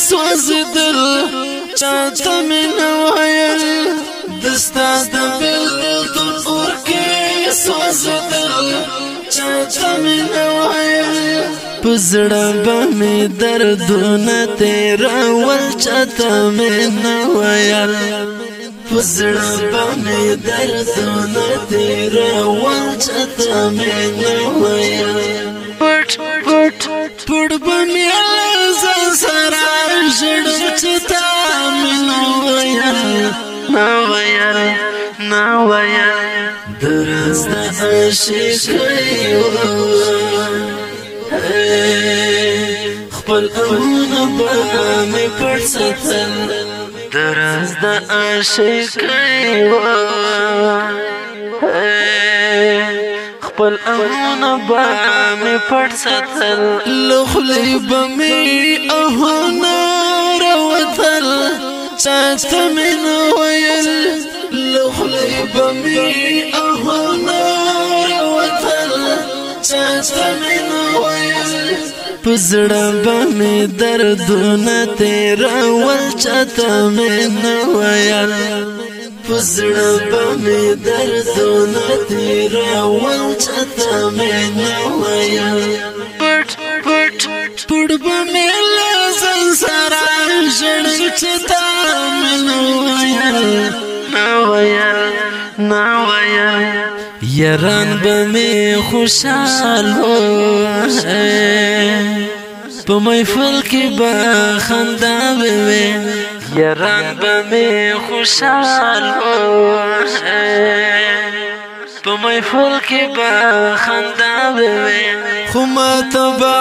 سوځدل چاته مې نه ویل دستا د بېلتون اور کې سوځدل چاته مې نه ویل په زړه به مې دردونه تېرول چاته مې نه ویل په زړه به مې دردونه تېرول چاته مې نه ویل پټ به مې ځان سره ژړل چې تا مې نه ویل د راز د عاشقۍ خپل غمونه به مې پټ ساتل د راز د عاشقۍ خپل غمونه به مې پټ ساتل له خولې به مې آهونه راوتل چاته مې نه ویل له خولې به مې آهونه راوتل چاته مې نه ویل په زړه به مې دردونه تېرول چاته مې نه ویل په زړه به مې دردونه تېرول چاته مې نه ویل پټ به مې له ځان سره ژړل چې تا مې نه ویل یاران به مې خوشحال په محفل کې به خندا وي یاران به مې خوشحال په محفل کې به خندا وي خو ماته به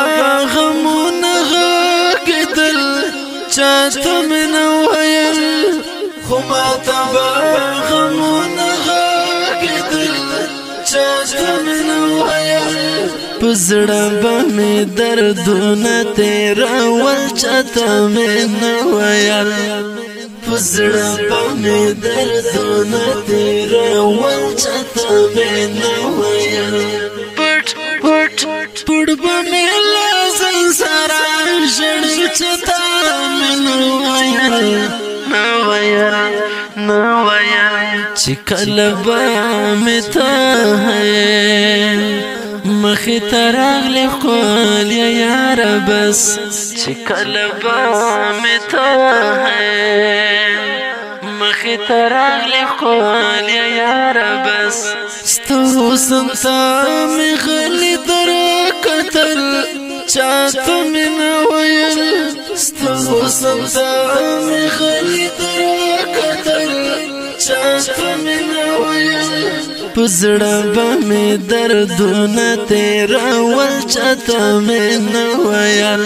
غمونه غږېدل چاته مې نه ویل خو ماته به غمونه غږېدل چاته مې نه ویل په زړه به مې دردونه تېرول چاته مې نه ویل په زړه به مې دردونه تېرول چاته مې نه ویل پټ به مې له ځان سره ژړل چې تا مې نه ویل چې کله به مې ته مخې ته راغلې ښکلې یاره بس چې کله به مې ته مخې ته راغلې ښکلې یاره بس ستا حسن ته مې غلي درکتل چاته مې نه ویل ستا حسن ته مې غلي درکتل چاته مې نه ویل په زړه به مې دردونه تېرول چاته مې نه ویل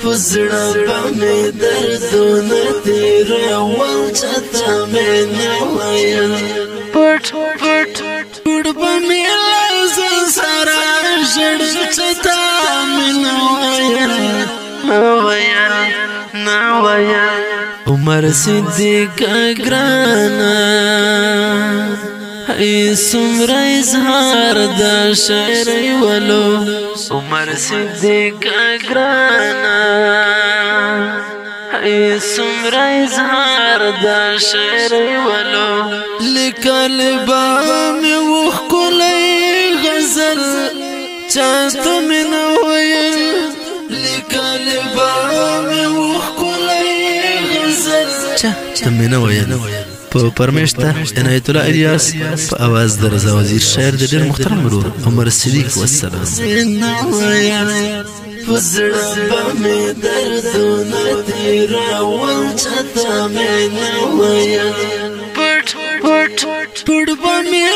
په زړه به مې دردونه تېرول چاته مې نه ویل پټ به مې له ځان سره ژړل چې تا مې نه ویل عمر صدیق ګرانه ای څومره اظهار د شاعرۍ ولو عمر صدیق ګرانه ای څومره اظهار د شاعرۍ ولو لیکل به مې و ښکلی غزل چاته مې نه ویل لیکل به مې و ښکلی غزل چاته مې نه ویل په پرمیشته عنایت الله الیاس په اواز د رضا وزیر شاعر د ډېر محترم ورور عمر صدیق والسلام په زړه به مې دردونه تېرول چاته مې نه ویل پټ به مې